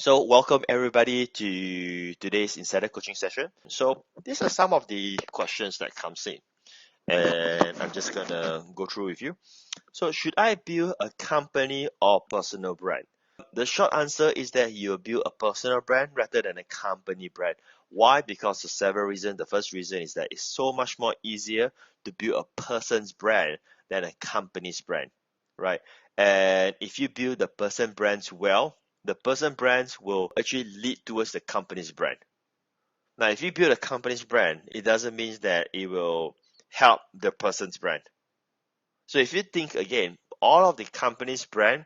So welcome everybody to today's insider coaching session. So these are some of the questions that comes in, and I'm just gonna go through with you. So should I build a company or personal brand? The short answer is that you build a personal brand rather than a company brand. Why? Because of several reasons. The first reason is that it's so much more easier to build a person's brand than a company's brand, right? And if you build the person brands well, the person brands will actually lead towards the company's brand. Now, if you build a company's brand, it doesn't mean that it will help the person's brand. So if you think again, all of the company's brand,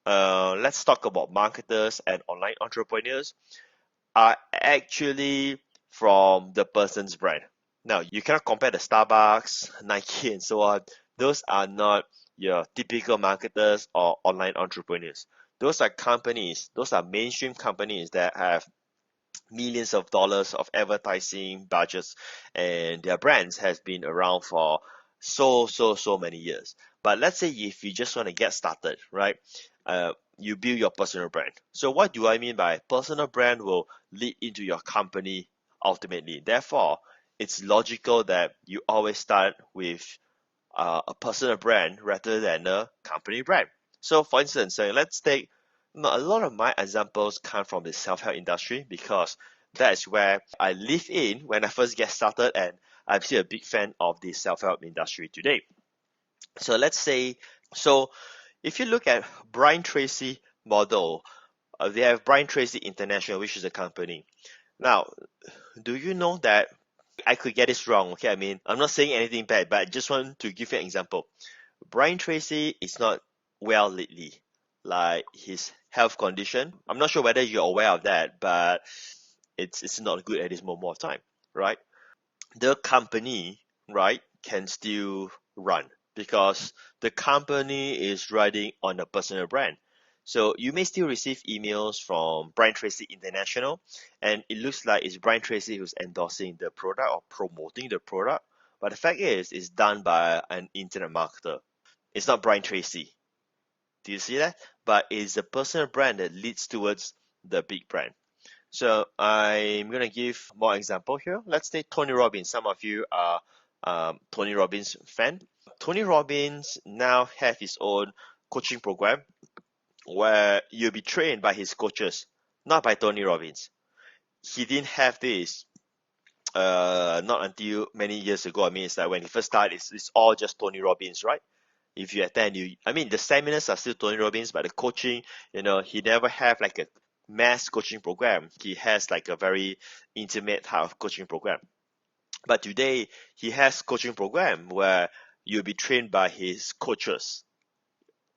let's talk about marketers and online entrepreneurs, are actually from the person's brand. Now, you cannot compare the Starbucks, Nike, and so on. Those are not your typical marketers or online entrepreneurs. Those are companies, those are mainstream companies that have millions of dollars of advertising budgets, and their brands has been around for so many years. But let's say if you just want to get started, right? You build your personal brand. So what do I mean by personal brand will lead into your company ultimately? Therefore, it's logical that you always start with a personal brand rather than a company brand. So for instance, let's take a lot of my examples come from the self-help industry because that is where I live in when I first get started, and I'm still a big fan of the self-help industry today. So let's say, so if you look at Brian Tracy model, they have Brian Tracy International, which is a company. Now, do you know that I could get this wrong? Okay, I mean, I'm not saying anything bad, but I just want to give you an example. Brian Tracy is not well lately, like his health condition. I'm not sure whether you're aware of that, but it's not good at this moment of time, right? The company, right, can still run because the company is riding on a personal brand. So you may still receive emails from Brian Tracy International, and it looks like it's Brian Tracy who's endorsing the product or promoting the product. But the fact is, it's done by an internet marketer. It's not Brian Tracy. Do you see that? But it's a personal brand that leads towards the big brand. So I'm gonna give more example here. Let's take Tony Robbins. Some of you are Tony Robbins fan. Tony Robbins now have his own coaching program where you'll be trained by his coaches, not by Tony Robbins. He didn't have this not until many years ago. I mean, it's like when he first started, it's all just Tony Robbins, right? If you attend, I mean, the seminars are still Tony Robbins, but the coaching, he never have like a mass coaching program. He has like a very intimate type of coaching program. But today he has coaching program where you'll be trained by his coaches.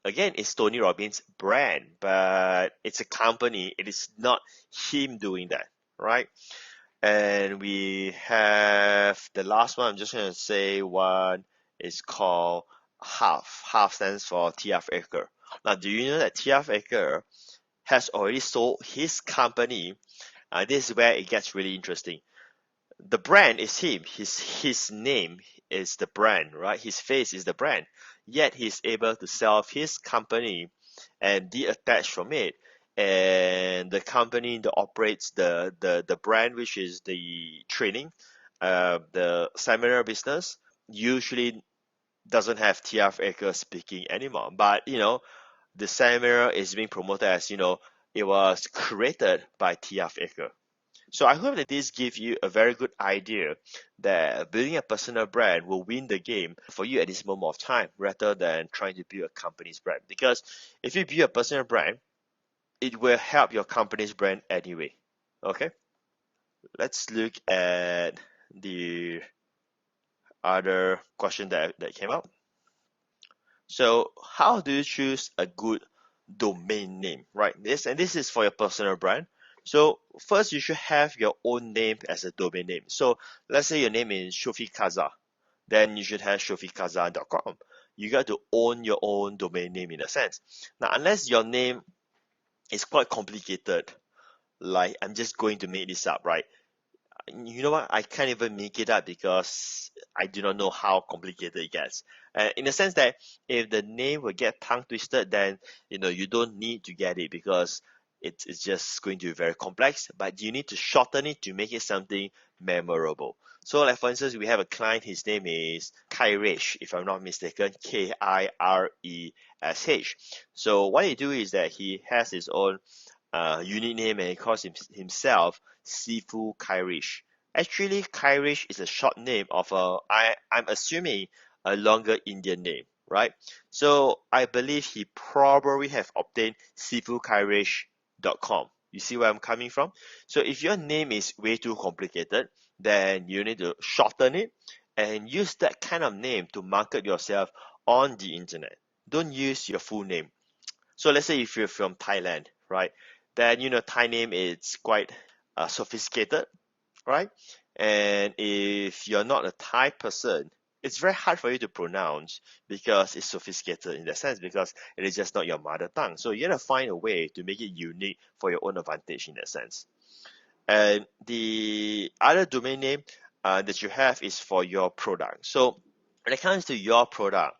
Again, it's Tony Robbins brand, but it's a company. It is not him doing that, right? And we have the last one. I'm just gonna say one is called Half. Half stands for TF Acre. Now, do you know that TF Acre has already sold his company? This is where it gets really interesting. The brand is him. His name is the brand, right? His face is the brand. Yet he's able to sell his company and detach from it. And the company that operates the brand, which is the training, the seminar business, usually doesn't have TF Aker speaking anymore. But the seminar is being promoted as it was created by TF Aker. So I hope that this gives you a very good idea that building a personal brand will win the game for you at this moment of time rather than trying to build a company's brand. Because if you build a personal brand, it will help your company's brand anyway. Okay, let's look at the other question that came up. So how do you choose a good domain name, right? This is for your personal brand. So first you should have your own name as a domain name. So let's say your name is Shofikaza, then you should have shofikaza.com. You got to own your own domain name in a sense. Now, unless your name is quite complicated, like I'm just going to make this up, right? You know what? I can't even make it up because I do not know how complicated it gets. In the sense that if the name will get tongue twisted, then you don't need to get it because it's just going to be very complex, but you need to shorten it to make it something memorable. So like for instance, we have a client, his name is Kairesh, if I'm not mistaken, Kiresh. So what he do is that he has his own unique name, and he calls himself Sifu Kairesh. Actually, Kairesh is a short name of I'm assuming a longer Indian name, right? So I believe he probably have obtained sifukairesh.com. You see where I'm coming from? So if your name is way too complicated, then you need to shorten it and use that kind of name to market yourself on the internet. Don't use your full name. So let's say if you're from Thailand, right? Then Thai name is quite sophisticated, right? And if you're not a Thai person, it's very hard for you to pronounce because it's sophisticated in that sense, because it is just not your mother tongue. So you gotta find a way to make it unique for your own advantage in that sense. And the other domain name that you have is for your product. So when it comes to your product,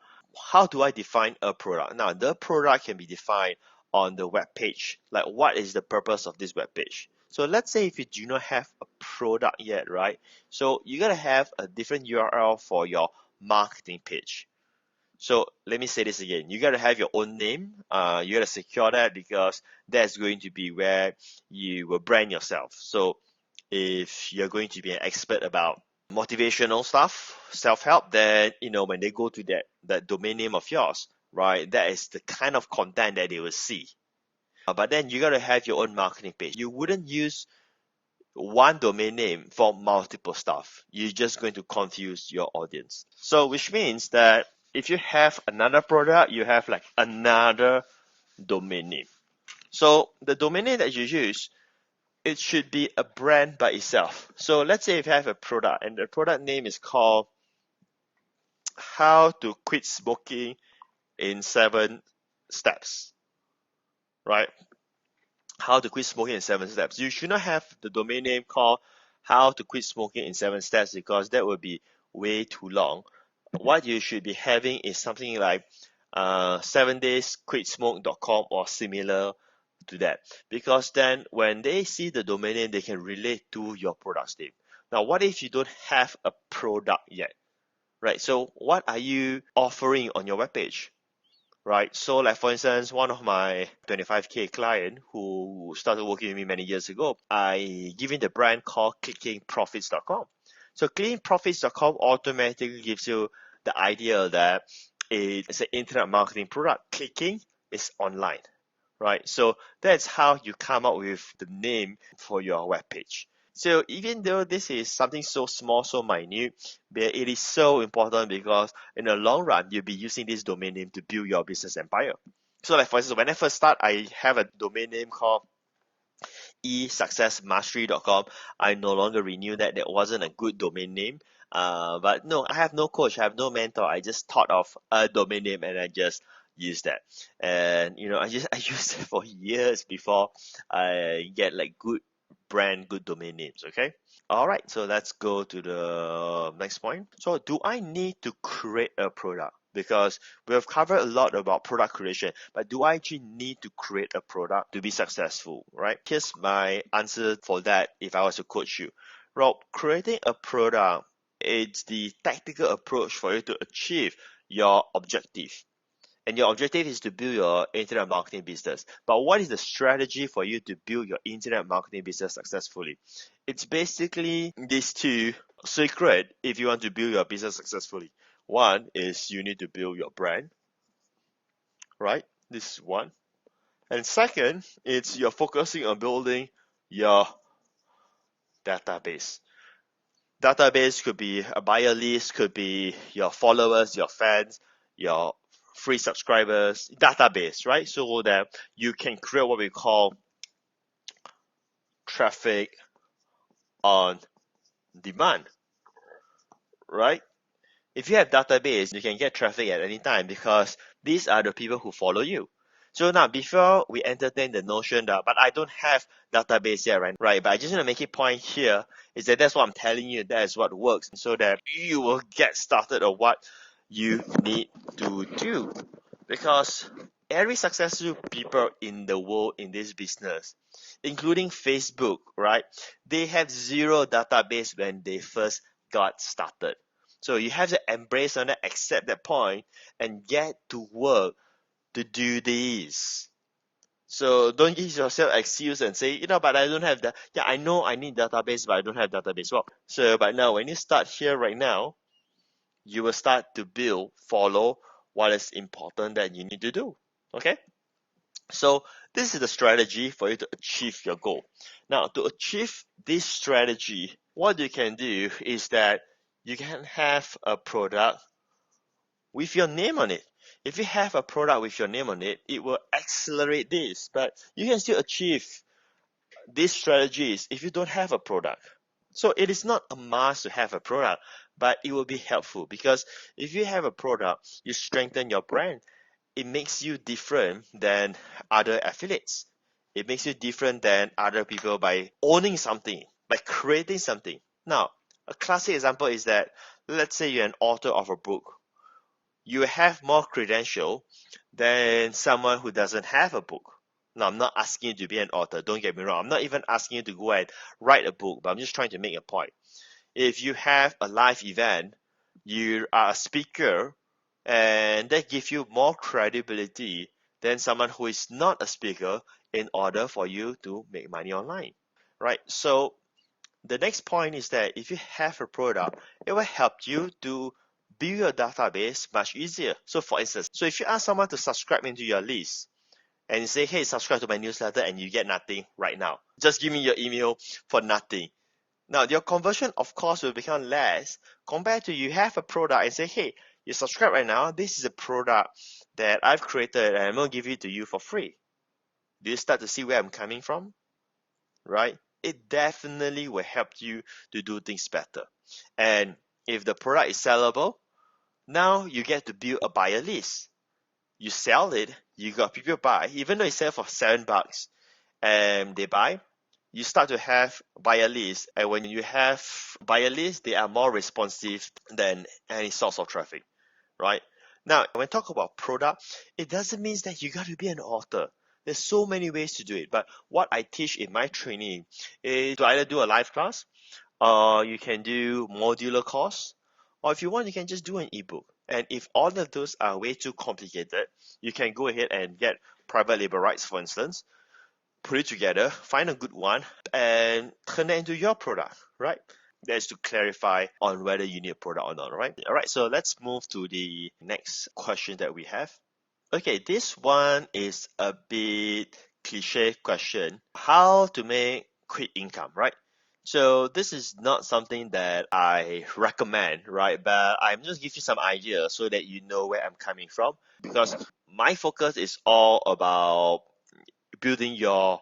how do I define a product? Now, the product can be defined on the web page. Like, what is the purpose of this web page? So let's say if you do not have a product yet, right? So you gotta have a different URL for your marketing page. So let me say this again. You gotta have your own name. You gotta secure that, because that's going to be where you will brand yourself. So if you're going to be an expert about motivational stuff, self-help, then when they go to that domain name of yours, right, that is the kind of content that they will see. But then you gotta have your own marketing page. You wouldn't use one domain name for multiple stuff. You're just going to confuse your audience. So which means that if you have another product, you have like another domain name. So the domain name that you use, it should be a brand by itself. So let's say if you have a product and the product name is called How to Quit Smoking in 7 Steps, right? How to Quit Smoking in 7 Steps. You should not have the domain name called How to Quit Smoking in 7 Steps, because that would be way too long. What you should be having is something like 7daysquitsmoke.com or similar to that, because then when they see the domain name, they can relate to your product name. Now, what if you don't have a product yet, right? So what are you offering on your webpage? Right. So like for instance, one of my 25K client who started working with me many years ago, I give him the brand called clickingprofits.com. So clickingprofits.com automatically gives you the idea that it's an internet marketing product. Clicking is online, right? So that's how you come up with the name for your webpage. So even though this is something so small, so minute, but it is so important, because in the long run, you'll be using this domain name to build your business empire. So like for instance, when I first start, I have a domain name called esuccessmastery.com. I no longer renew that. That wasn't a good domain name. But no, I have no coach, I have no mentor. I just thought of a domain name and I just use that. And I used it for years before I get like good brand, good domain names. Okay. All right, so let's go to the next point. So do I need to create a product? Because we have covered a lot about product creation, but do I actually need to create a product to be successful, right? Here's my answer for that if I was to coach you. Rob, creating a product, it's the tactical approach for you to achieve your objective. And your objective is to build your internet marketing business. But what is the strategy for you to build your internet marketing business successfully? It's basically these two secret if you want to build your business successfully. One is you need to build your brand, right? This is one. And second, it's you're focusing on building your database. Database could be a buyer list, could be your followers, your fans, your free subscribers, database, right? So that you can create what we call traffic on demand, right? If you have database, you can get traffic at any time, because these are the people who follow you. So now, before we entertain the notion that, but I don't have database yet, right? But I just want to make it point here is that that's what I'm telling you. That is what works, so that you will get started on what you need to do. Because every successful people in the world in this business, including Facebook, right? They have zero database when they first got started. So you have to embrace and accept that point and get to work to do this. So don't give yourself excuse and say, but I don't have that. Yeah, I know I need database, but I don't have database. Well, so but now when you start here right now, you will start to follow what is important that you need to do. Okay? So this is the strategy for you to achieve your goal. Now, to achieve this strategy, what you can do is that you can have a product with your name on it. If you have a product with your name on it, it will accelerate this. But you can still achieve these strategies if you don't have a product. So it is not a must to have a product, but it will be helpful because if you have a product, you strengthen your brand. It makes you different than other affiliates. It makes you different than other people by owning something, by creating something. Now, a classic example is that let's say you're an author of a book. You have more credential than someone who doesn't have a book. Now, I'm not asking you to be an author. Don't get me wrong. I'm not even asking you to go and write a book, but I'm just trying to make a point. If you have a live event, you are a speaker, and that gives you more credibility than someone who is not a speaker in order for you to make money online, right? So the next point is that if you have a product, it will help you to build your database much easier. So for instance, so if you ask someone to subscribe into your list and you say, hey, subscribe to my newsletter and you get nothing right now, just give me your email for nothing. Now, your conversion, of course, will become less compared to you have a product and say, hey, you subscribe right now. This is a product that I've created and I'm going to give it to you for free. Do you start to see where I'm coming from? Right? It definitely will help you to do things better. And if the product is sellable, now you get to build a buyer list. You sell it, you got people buy, even though you sell for $7 and they buy, you start to have buyer lists. And when you have buyer lists, they are more responsive than any source of traffic, right? Now, when we talk about product, it doesn't mean that you got to be an author. There's so many ways to do it. But what I teach in my training is to either do a live class, or you can do modular course, or if you want, you can just do an ebook. And if all of those are way too complicated, you can go ahead and get private label rights, for instance, put it together, find a good one, and turn it into your product, right? That's to clarify on whether you need a product or not, right? All right, so let's move to the next question that we have. Okay, this one is a bit cliche question. How to make quick income, right? So this is not something that I recommend, right? But I'm just giving you some ideas so that you know where I'm coming from, because my focus is all about building your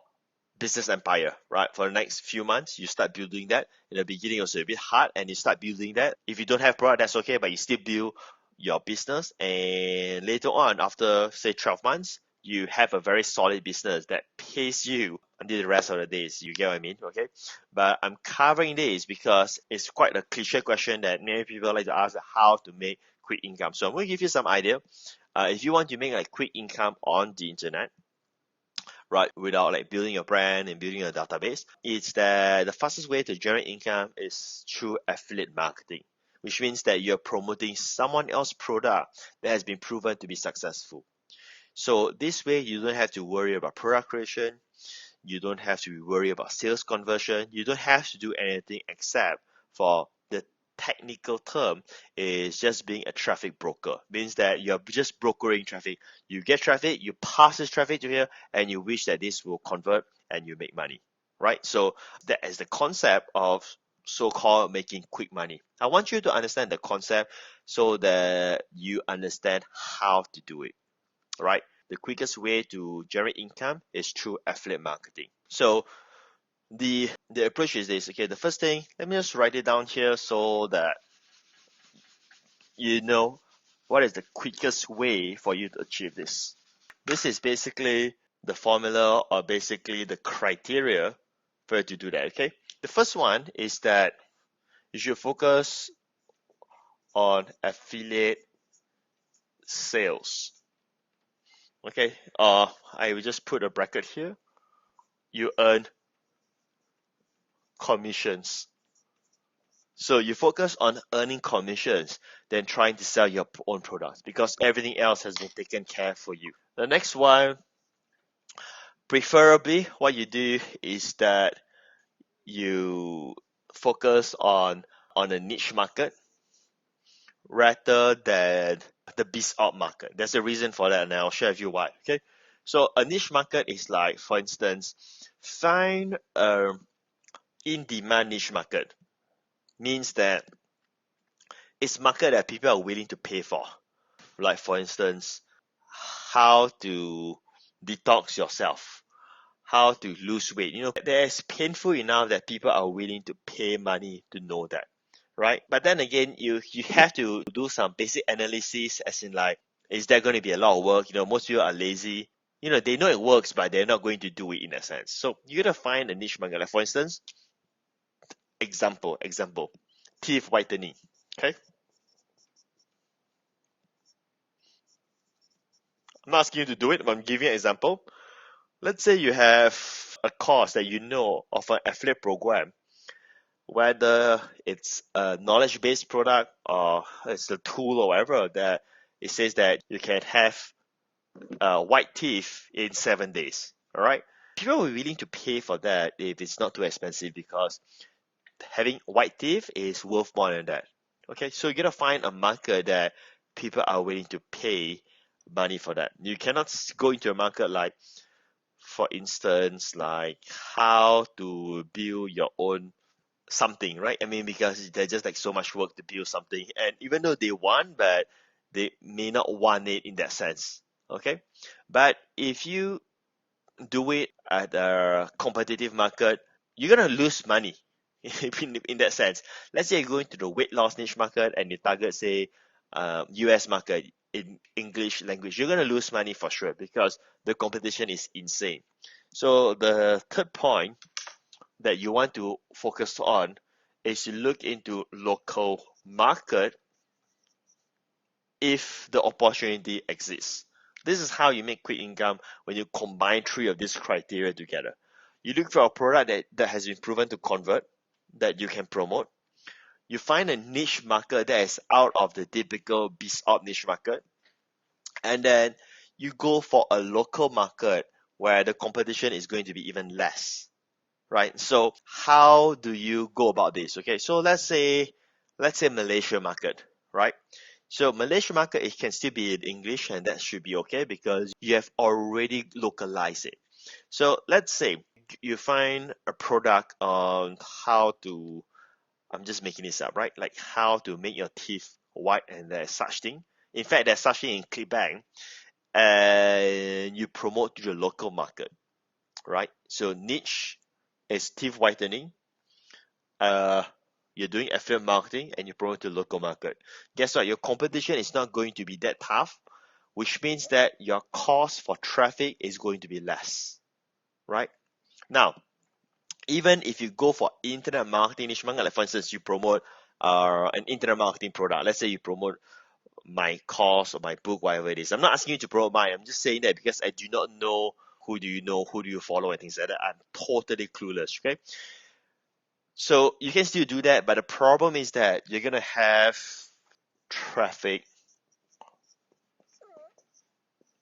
business empire, right? For the next few months, you start building that. In the beginning, also a bit hard, and you start building that. If you don't have product, that's okay, but you still build your business. And later on, after say 12 months, you have a very solid business that pays you until the rest of the days. You get what I mean? Okay. But I'm covering this because it's quite a cliche question that many people like to ask how to make quick income. So I'm going to give you some idea. If you want to make like quick income on the internet, right, without like building your brand and building a database, it's that the fastest way to generate income is through affiliate marketing, which means that you're promoting someone else's product that has been proven to be successful. So this way you don't have to worry about product creation, you don't have to worry about sales conversion, you don't have to do anything except for the technical term is just being a traffic broker. Means that you're just brokering traffic. You get traffic, you pass this traffic to here, and you wish that this will convert and you make money, right? So that is the concept of so-called making quick money. I want you to understand the concept so that you understand how to do it, right? The quickest way to generate income is through affiliate marketing. So the approach is this. Okay, the first thing, let me just write it down here so that you know what is the quickest way for you to achieve this. This is basically the formula or basically the criteria for you to do that. Okay, the first one is that you should focus on affiliate sales. Okay, I will just put a bracket here. You earn commissions. So you focus on earning commissions than trying to sell your own products because everything else has been taken care for you. The next one, preferably what you do is that you focus on a niche market rather than the beast out market. There's a reason for that, and I'll share with you why. Okay, so a niche market is like, for instance, find a in-demand niche market. Means that it's market that people are willing to pay for. Like for instance, how to detox yourself, how to lose weight. That's painful enough that people are willing to pay money to know that, right? But then again, you have to do some basic analysis, as in like, is there going to be a lot of work? Most people are lazy. They know it works, but they're not going to do it in a sense. So you gotta find a niche market. Like for instance, example, teeth whitening. Okay, I'm not asking you to do it, but I'm giving you an example. Let's say you have a course that you know of an affiliate program, whether it's a knowledge-based product or it's a tool or whatever, that it says that you can have white teeth in 7 days. All right, people will be willing to pay for that if it's not too expensive because having white teeth is worth more than that. Okay, so you gotta find a market that people are willing to pay money for that. You cannot go into a market like, for instance, like how to build your own something, right? I mean, because there's just like so much work to build something, and even though they want, but they may not want it in that sense. Okay, but if you do it at a competitive market, you're gonna lose money in that sense. Let's say you go into the weight loss niche market and you target, say, US market in English language, you're gonna lose money for sure because the competition is insane. So the third point that you want to focus on is to look into local market if the opportunity exists. This is how you make quick income when you combine three of these criteria together. You look for a product that has been proven to convert, that you can promote. You find a niche market that is out of the typical BizOp niche market, and then you go for a local market where the competition is going to be even less, right? So how do you go about this? Okay, so let's say Malaysia market, right? So Malaysia market, it can still be in English, and that should be okay because you have already localized it. So let's say you find a product on how to, I'm just making this up, right? Like how to make your teeth white, and there's such thing. In fact, there's such thing in ClickBank, and you promote to the local market, right? So niche is teeth whitening. Uh, you're doing affiliate marketing and you promote to local market. Guess what? Your competition is not going to be that tough, which means that your cost for traffic is going to be less, right? Now, even if you go for internet marketing niche market, like for instance, you promote an internet marketing product. Let's say you promote my course or my book, whatever it is. I'm not asking you to promote mine. I'm just saying that because I do not know who do you know, who do you follow, and things like that. I'm totally clueless. Okay, so you can still do that, but the problem is that you're gonna have traffic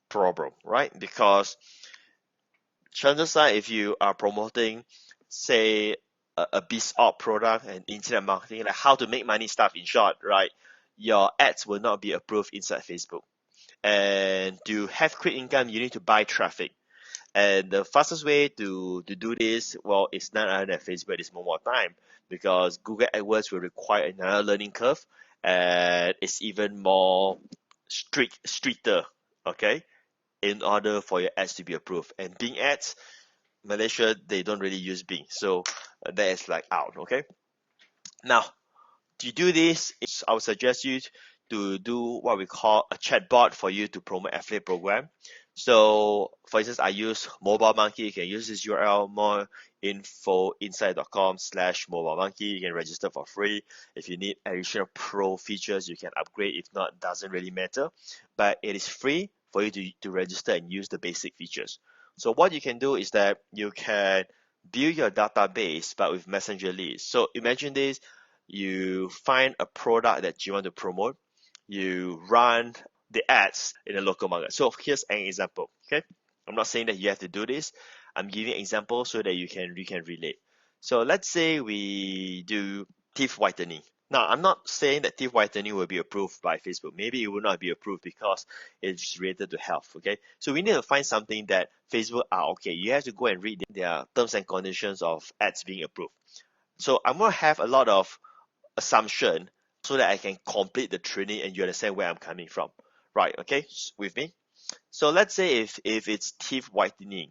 problem, right? Because chances are, if you are promoting, say, a BizOp product and internet marketing, like how to make money stuff in short, right? Your ads will not be approved inside Facebook. And to have quick income, you need to buy traffic. And the fastest way to do this, well, it's none other than Facebook. It's more time because Google AdWords will require another learning curve, and it's even more stricter, okay, in order for your ads to be approved. And Bing ads, Malaysia, they don't really use Bing, so that is like out, okay. Now, to do this, I would suggest you to do what we call a chatbot for you to promote affiliate program. So for instance, I use Mobile Monkey. You can use this URL, moreinfoinsight.com/mobile monkey. You can register for free. If you need additional pro features, you can upgrade. If not, doesn't really matter. But it is free for you to register and use the basic features. So what you can do is that you can build your database but with messenger lists. So imagine this, you find a product that you want to promote, you run the ads in a local market. So here's an example. Okay, I'm not saying that you have to do this. I'm giving examples so that you can relate. So let's say we do teeth whitening. Now, I'm not saying that teeth whitening will be approved by Facebook. Maybe it will not be approved because it's related to health. Okay, so we need to find something that Facebook are okay. You have to go and read their terms and conditions of ads being approved. So I'm gonna have a lot of assumption so that I can complete the training and you understand where I'm coming from. Right, okay, with me? So let's say if it's teeth whitening,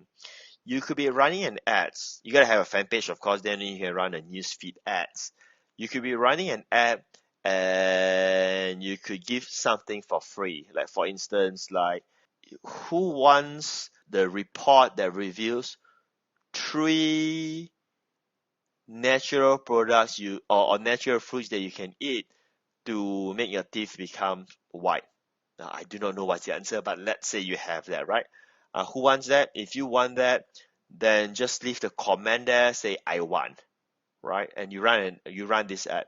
you could be running an ads. You gotta have a fan page, of course, then you can run a newsfeed ads. You could be running an ad and you could give something for free. Like for instance, like who wants the report that reveals 3 natural products or natural fruits that you can eat to make your teeth become white. Now, I do not know what's the answer, but let's say you have that, right? Who wants that? If you want that, then just leave the comment there, say I want, right? And you run this ad.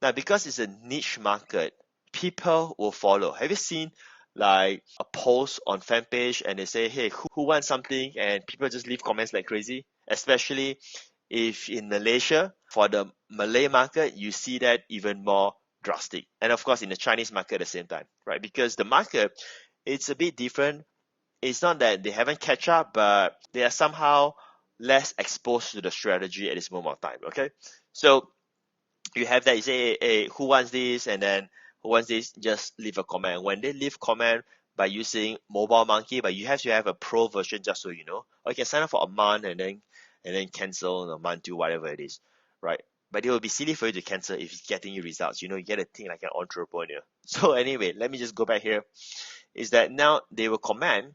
Now, because it's a niche market, people will follow. Have you seen like a post on fan page and they say, hey, who wants something? And people just leave comments like crazy, especially if in Malaysia, for the Malay market, you see that even more drastic. And of course, in the Chinese market at the same time, right? Because the market, it's a bit different. It's not that they haven't catch up, but they are somehow less exposed to the strategy at this moment of time. Okay, so you have that. You say, hey, who wants this? And then who wants this? Just leave a comment. When they leave comment by using Mobile Monkey, but you have to have a pro version just so you know. Or you can sign up for a month and then cancel in a month to whatever it is, right? But it will be silly for you to cancel if it's getting you results. You know, you get to think like an entrepreneur. So anyway, let me just go back here. Is that now they will comment,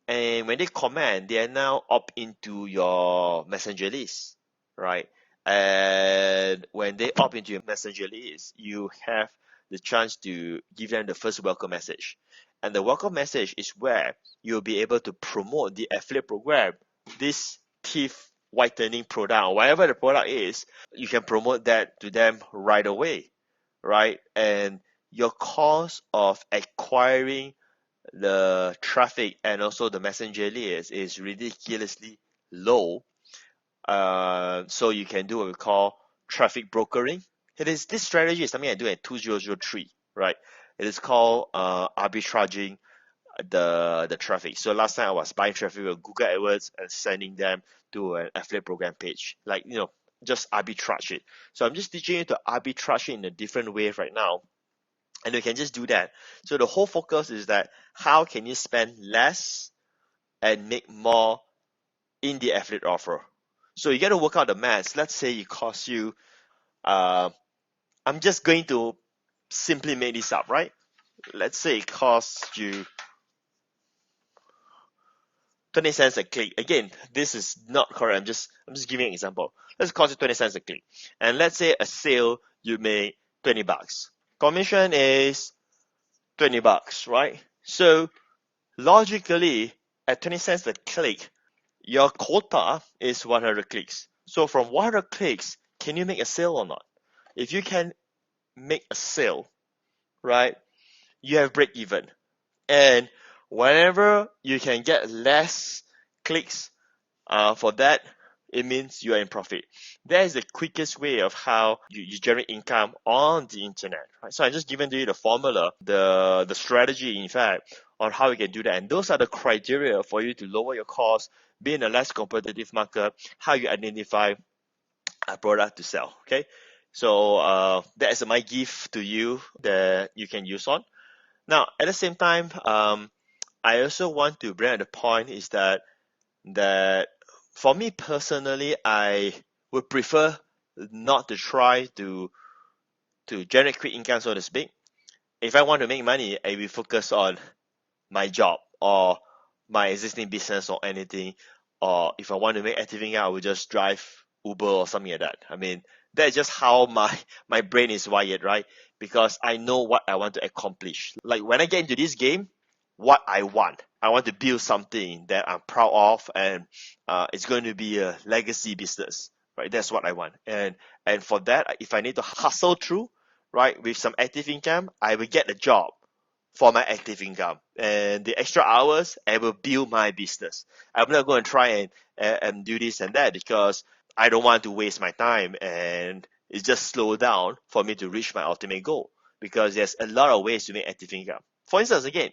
and when they comment, they are now opt into your messenger list, right? And when they opt into your messenger list, you have the chance to give them the first welcome message. And the welcome message is where you'll be able to promote the affiliate program, this teeth whitening product, or whatever the product is, you can promote that to them right away, right? And your cost of acquiring the traffic and also the messenger list is ridiculously low. So you can do what we call traffic brokering. This strategy is something I do in 2003, right? It is called arbitraging the traffic. So last time I was buying traffic with Google AdWords and sending them to an affiliate program page, like just arbitrage it. So I'm just teaching you to arbitrage it in a different way right now, and you can just do that. So the whole focus is that how can you spend less and make more in the affiliate offer. So you got to work out the maths. Let's say it costs you, I'm just going to simply make this up, right? Let's say it costs you 20 cents a click. Again, this is not correct. I'm just giving an example. Let's cost you 20 cents a click. And let's say a sale you make 20 bucks. Commission is 20 bucks, right? So logically, at 20 cents a click, your quota is 100 clicks. So from 100 clicks, can you make a sale or not? If you can make a sale, right, you have break even. And whenever you can get less clicks for that, it means you are in profit. That is the quickest way of how you generate income on the internet. Right? So I just given to you the formula, the strategy, in fact, on how you can do that. And those are the criteria for you to lower your cost, be in a less competitive market, how you identify a product to sell. Okay, so that is my gift to you that you can use on. Now, at the same time, I also want to bring up the point is that for me personally, I would prefer not to try to generate quick income, so to speak. If I want to make money, I will focus on my job or my existing business or anything. Or if I want to make active income, I will just drive Uber or something like that. I mean, that's just how my brain is wired, right? Because I know what I want to accomplish. Like when I get into this game, what I want. I want to build something that I'm proud of, and it's going to be a legacy business, right? That's what I want. And for that, if I need to hustle through, right, with some active income, I will get a job for my active income, and the extra hours I will build my business. I'm not going to try and do this and that because I don't want to waste my time, and it's just slow down for me to reach my ultimate goal, because there's a lot of ways to make active income. For instance, again,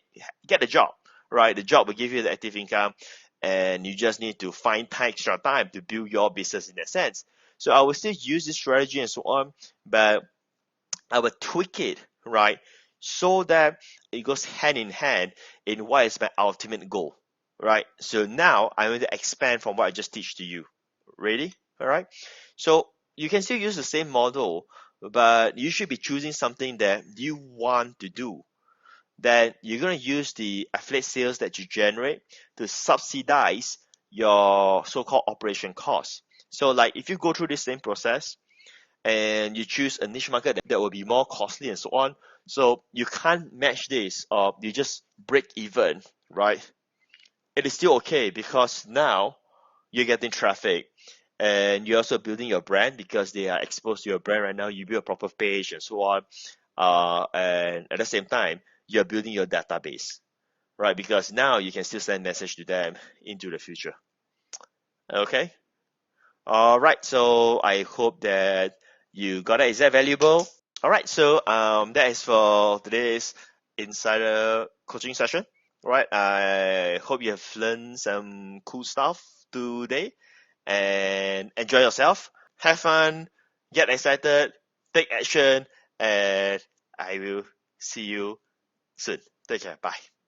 get a job, right? The job will give you the active income, and you just need to find extra time to build your business in that sense. So I will still use this strategy and so on, but I will tweak it, right? So that it goes hand in hand in what is my ultimate goal, right? So now I'm going to expand from what I just teach to you. Ready? All right. So you can still use the same model, but you should be choosing something that you want to do. Then you're going to use the affiliate sales that you generate to subsidize your so-called operation costs. So like if you go through this same process, and you choose a niche market that will be more costly and so on. So you can't match this, or you just break even, right? It is still okay because now you're getting traffic, and you're also building your brand because they are exposed to your brand right now. You build a proper page and so on. And at the same time, you're building your database, right? Because now you can still send message to them into the future. Okay. All right, so I hope that you got it. Is that valuable? All right, so that is for today's insider coaching session. All right, I hope you have learned some cool stuff today, and enjoy yourself. Have fun, get excited, take action, and I will see you soon. Take care. Bye.